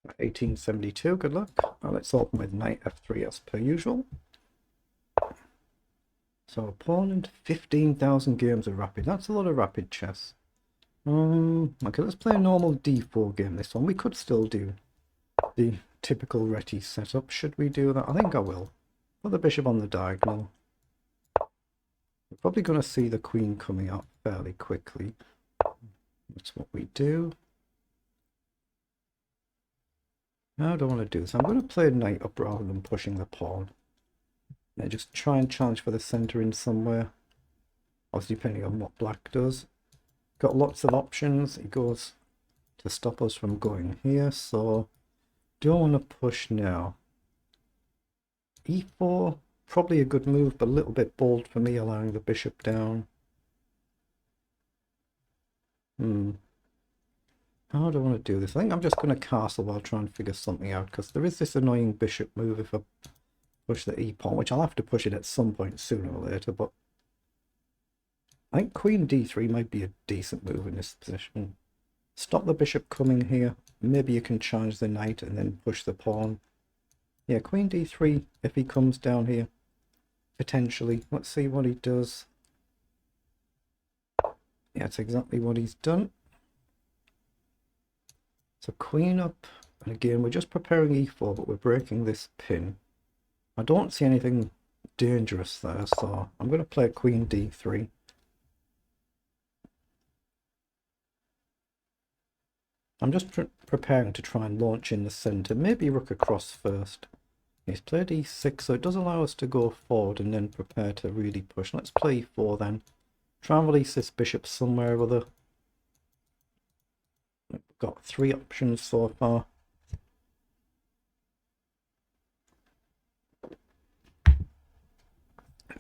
1872, good luck. Well, let's open with knight f3 as per usual. So opponent, 15,000 games of rapid. That's a lot of rapid chess. Okay, let's play a normal d4 game this one. We could still do the typical Reti setup. Should we do that? I think I will. Put the bishop on the diagonal. We're probably going to see the queen coming up fairly quickly. That's what we do. Now I don't want to do this. I'm going to play a knight up rather than pushing the pawn. And just try and challenge for the centre in somewhere. Obviously depending on what black does. Got lots of options. He goes to stop us from going here, so don't want to push now. e4, probably a good move, but a little bit bold for me, allowing the bishop down. How do I want to do this? I think I'm just going to castle while trying to figure something out, because there is this annoying bishop move if I push the e-pawn, which I'll have to push it at some point sooner or later, but I think queen d3 might be a decent move in this position. Stop the bishop coming here. Maybe you can challenge the knight and then push the pawn. Yeah, queen d3 if he comes down here. Potentially. Let's see what he does. Yeah, that's exactly what he's done. So queen up. And again, we're just preparing e4, but we're breaking this pin. I don't see anything dangerous there, so I'm going to play queen d3. I'm just preparing to try and launch in the centre. Maybe rook across first. He's played e6, so it does allow us to go forward and then prepare to really push. Let's play e4 then. Try and release this bishop somewhere or other. We've got 3 options so far.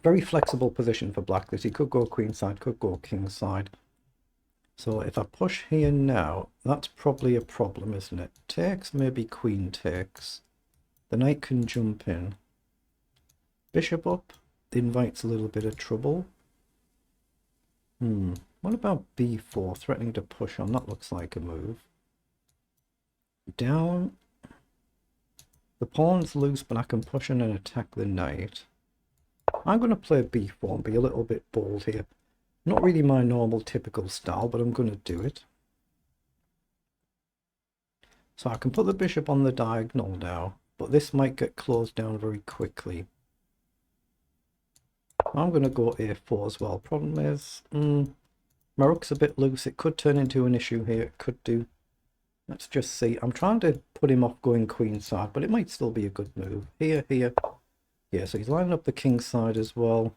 Very flexible position for black. This he could go queenside, could go kingside. So if I push here now, that's probably a problem, isn't it? Takes, maybe queen takes. The knight can jump in. Bishop up invites a little bit of trouble. What about b4? Threatening to push on. That looks like a move. Down. The pawn's loose, but I can push in and attack the knight. I'm going to play b4 and be a little bit bold here. Not really my normal typical style, but I'm going to do it. So I can put the bishop on the diagonal now, but this might get closed down very quickly. I'm going to go a4 as well. Problem is, my rook's a bit loose. It could turn into an issue here. It could do. Let's just see. I'm trying to put him off going queenside, but it might still be a good move. Here. Yeah, so he's lining up the king side as well.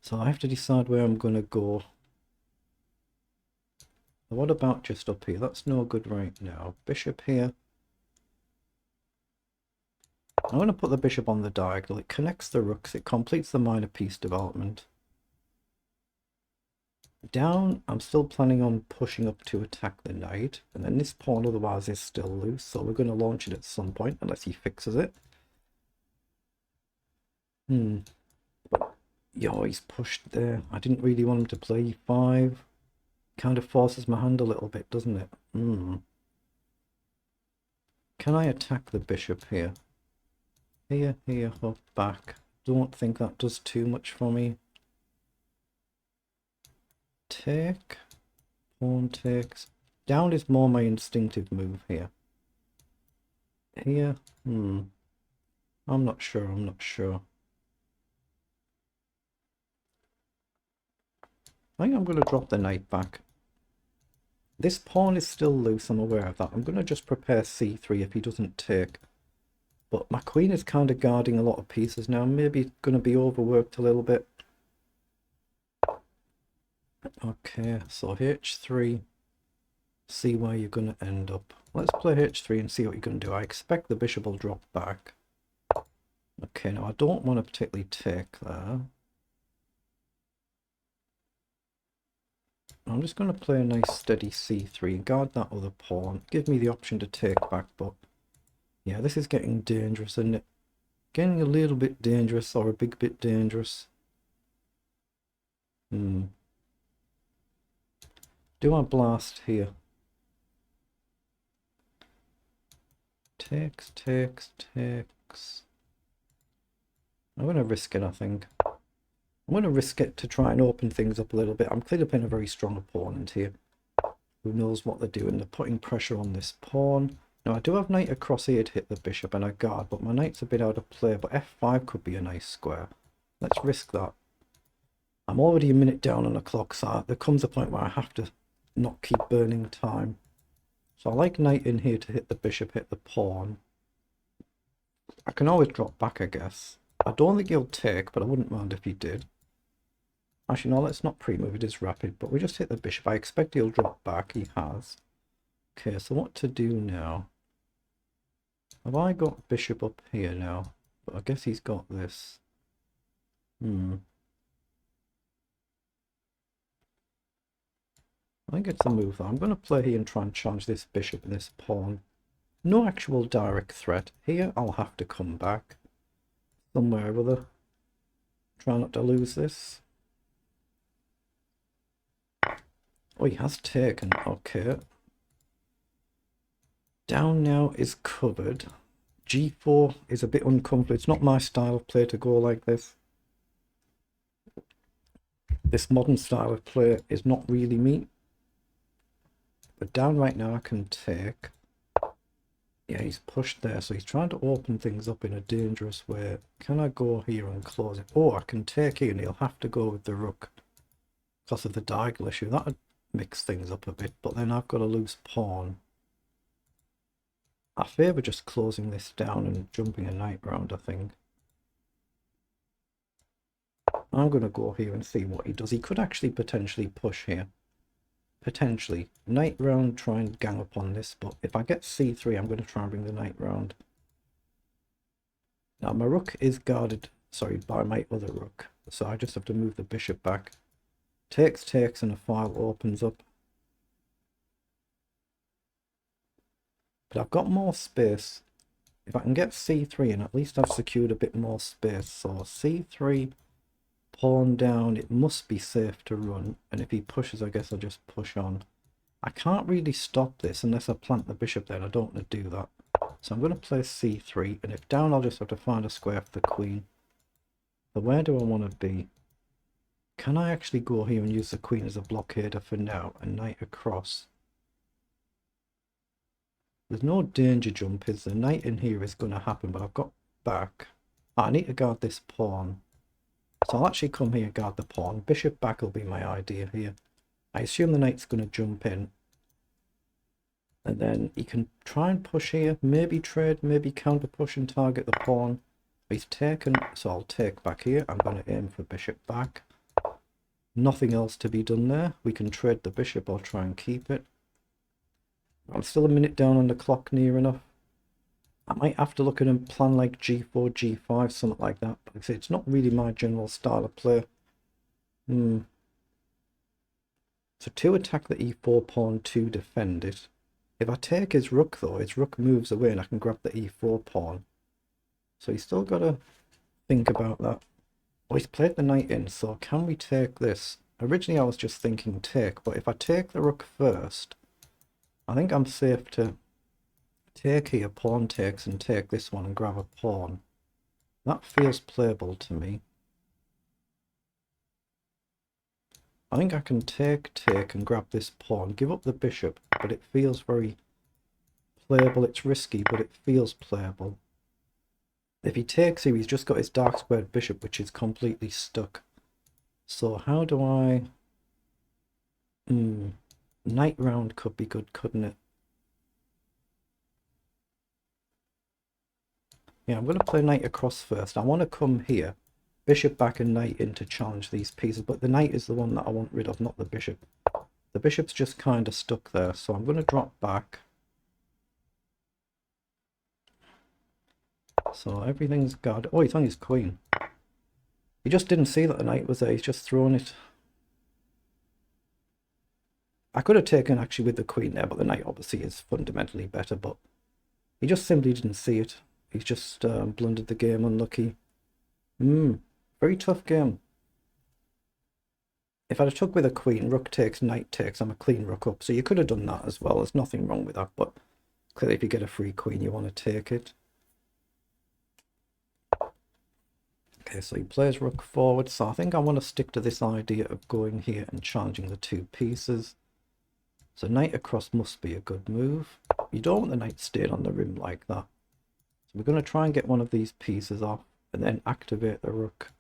So I have to decide where I'm going to go. What about just up here? That's no good right now. Bishop here. I'm going to put the bishop on the diagonal. It connects the rooks. It completes the minor piece development. Down, I'm still planning on pushing up to attack the knight. And then this pawn otherwise is still loose. So we're going to launch it at some point, unless he fixes it. Yo, he's pushed there. I didn't really want him to play e5. Kind of forces my hand a little bit, doesn't it? Can I attack the bishop here? Here, up, back. Don't think that does too much for me. Take. Pawn takes. Down is more my instinctive move here. Here. I'm not sure. I think I'm going to drop the knight back. This pawn is still loose, I'm aware of that. I'm going to just prepare c3 if he doesn't take. But my queen is kind of guarding a lot of pieces now. Maybe going to be overworked a little bit. Okay, so h3. See where you're going to end up. Let's play h3 and see what you're going to do. I expect the bishop will drop back. Okay, now I don't want to particularly take there. I'm just going to play a nice steady c3 and guard that other pawn. Give me the option to take back, but yeah, this is getting dangerous, isn't it? Getting a little bit dangerous, or a big bit dangerous. Do I blast here? Takes, takes, takes. I'm going to risk it, I think. I'm going to risk it to try and open things up a little bit. I'm clearly playing a very strong opponent here, who knows what they're doing. They're putting pressure on this pawn. Now, I do have knight across here to hit the bishop and a guard, but my knight's a bit out of play. But f5 could be a nice square. Let's risk that. I'm already a minute down on the clock, so there comes a point where I have to not keep burning time. So I like knight in here to hit the bishop, hit the pawn. I can always drop back, I guess. I don't think he'll take, but I wouldn't mind if he did. Actually, no, let's not pre-move. It is rapid, but we just hit the bishop. I expect he'll drop back. He has. Okay, so what to do now? Have I got bishop up here now? But I guess he's got this. I think it's a move. I'm going to play here and try and challenge this bishop and this pawn. No actual direct threat. Here, I'll have to come back somewhere or other. Try not to lose this. Oh, he has taken. Okay. Down now is covered. G4 is a bit uncomfortable. It's not my style of play to go like this. This modern style of play is not really me. But down right now I can take. Yeah, he's pushed there, so he's trying to open things up in a dangerous way. Can I go here and close it? Oh, I can take here and he'll have to go with the rook because of the diagonal issue. That would mix things up a bit, but then I've got a loose pawn. I favour just closing this down and jumping a knight round, I think. I'm going to go here and see what he does. He could actually potentially push here. Potentially. Knight round, try and gang up on this, but if I get c3, I'm going to try and bring the knight round. Now, my rook is guarded, sorry, by my other rook, so I just have to move the bishop back. Takes, takes, and a file opens up. But I've got more space. If I can get c3 in, at least I've secured a bit more space. So c3, pawn down, it must be safe to run. And if he pushes, I guess I'll just push on. I can't really stop this unless I plant the bishop there, and I don't want to do that. So I'm going to play c3, and if down, I'll just have to find a square for the queen. So where do I want to be? Can I actually go here and use the queen as a blockader for now, and knight across? There's no danger jump, is the knight in here is going to happen, but I've got back. I need to guard this pawn. So I'll actually come here and guard the pawn. Bishop back will be my idea here. I assume the knight's going to jump in. And then he can try and push here, maybe trade, maybe counter push and target the pawn. He's taken, so I'll take back here. I'm going to aim for bishop back. Nothing else to be done there. We can trade the bishop or try and keep it. I'm still a minute down on the clock, near enough. I might have to look at a plan like g4, g5, something like that. But like I say, it's not really my general style of play. So to attack the e4 pawn, to defend it. If I take his rook though, his rook moves away and I can grab the e4 pawn. So he's still got to think about that. Oh, he's played the knight in, so can we take this? Originally I was just thinking take, but if I take the rook first, I think I'm safe to take here, pawn takes, and take this one and grab a pawn. That feels playable to me. I think I can take, and grab this pawn, give up the bishop, but it feels very playable. It's risky, but it feels playable. If he takes here, he's just got his dark squared bishop, which is completely stuck. So how do I... Knight round could be good, couldn't it? Yeah, I'm going to play knight across first. I want to come here, bishop back and knight in to challenge these pieces, but the knight is the one that I want rid of, not the bishop. The bishop's just kind of stuck there, so I'm going to drop back. So everything's guarded. Oh, he's on his queen. He just didn't see that the knight was there. He's just thrown it. I could have taken actually with the queen there, but the knight obviously is fundamentally better, but he just simply didn't see it. He's just blundered the game, unlucky. Very tough game. If I'd have took with a queen, rook takes, knight takes, I'm a clean rook up. So you could have done that as well. There's nothing wrong with that, but Clearly, if you get a free queen, you want to take it. Okay, so he plays rook forward. So I think I want to stick to this idea of going here and challenging the two pieces. So knight across must be a good move. You don't want the knight staying on the rim like that. So we're going to try and get one of these pieces off and then activate the rook.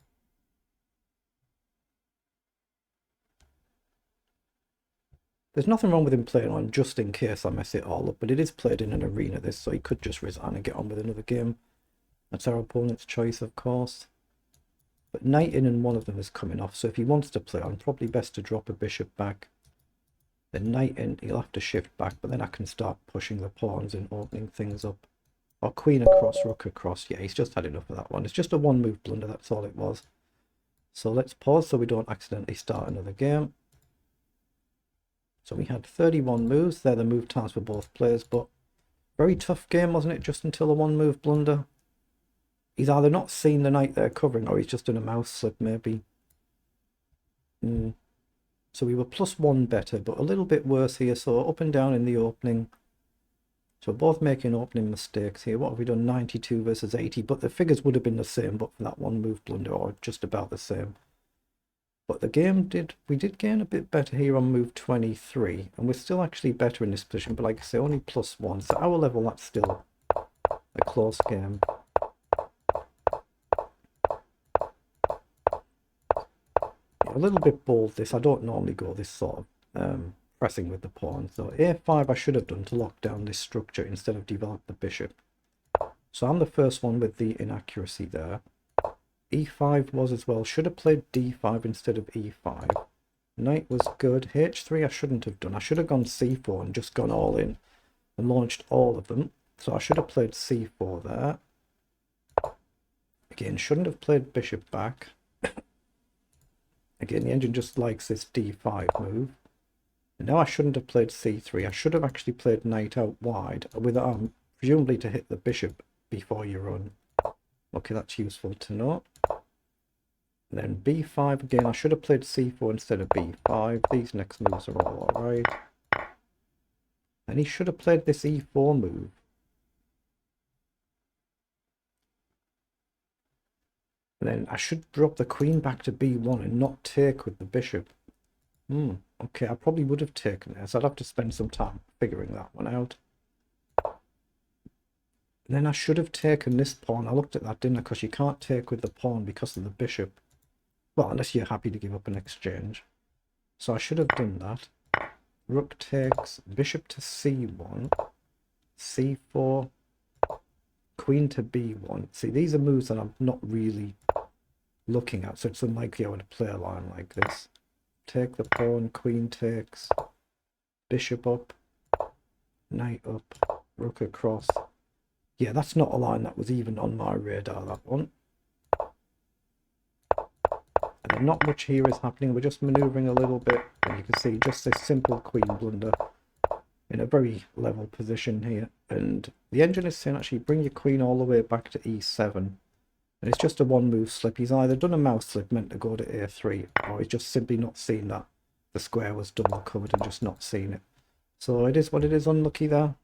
There's nothing wrong with him playing on just in case I mess it all up, but it is played in an arena this, so he could just resign and get on with another game. That's our opponent's choice, of course. But knight in and one of them is coming off, so if he wants to play on, probably best to drop a bishop back. Then knight in, he'll have to shift back, but then I can start pushing the pawns and opening things up. Or queen across, rook across. Yeah, he's just had enough of that one. It's just a one move blunder, that's all it was. So let's pause so we don't accidentally start another game. So we had 31 moves. They're the move times for both players, but very tough game, wasn't it? Just until a one move blunder. He's either not seen the knight they're covering, or he's just done a mouse slip, maybe. So we were +1 better, but a little bit worse here. So up and down in the opening. So we're both making opening mistakes here. What have we done? 92 versus 80, but the figures would have been the same, but for that one move blunder, or just about the same. But the game we did gain a bit better here on move 23, and we're still actually better in this position, but like I say, only +1. So our level, that's still a close game. A little bit bold this. I don't normally go this sort of pressing with the pawn. So a5 I should have done to lock down this structure instead of develop the bishop. So I'm the first one with the inaccuracy there. e5 was as well. Should have played d5 instead of e5. Knight was good. h3 I shouldn't have done. I should have gone c4 and just gone all in and launched all of them. So I should have played c4 there. Again, shouldn't have played bishop back. Again, the engine just likes this d5 move. And now I shouldn't have played c3. I should have actually played knight out wide with presumably to hit the bishop before you run. Okay, that's useful to know. And then b5 again. I should have played c4 instead of b5. These next moves are all alright. And he should have played this e4 move. And then I should drop the queen back to b1 and not take with the bishop. Okay, I probably would have taken this. I'd have to spend some time figuring that one out. And then I should have taken this pawn. I looked at that, didn't I? Because you can't take with the pawn because of the bishop. Well, unless you're happy to give up an exchange. So I should have done that. Rook takes, bishop to c1, c4, queen to b1. See, these are moves that I'm not really looking at, so it's unlikely I would play a line like this. Take the pawn, queen takes, bishop up, knight up, rook across. Yeah, that's not a line that was even on my radar, that one. And then not much here is happening. We're just maneuvering a little bit, and you can see just this simple queen blunder in a very level position here. And the engine is saying actually bring your queen all the way back to e7. And it's just a one move slip. He's either done a mouse slip meant to go to a3, or he's just simply not seen that the square was double covered and just not seen it. So it is what it is, unlucky there.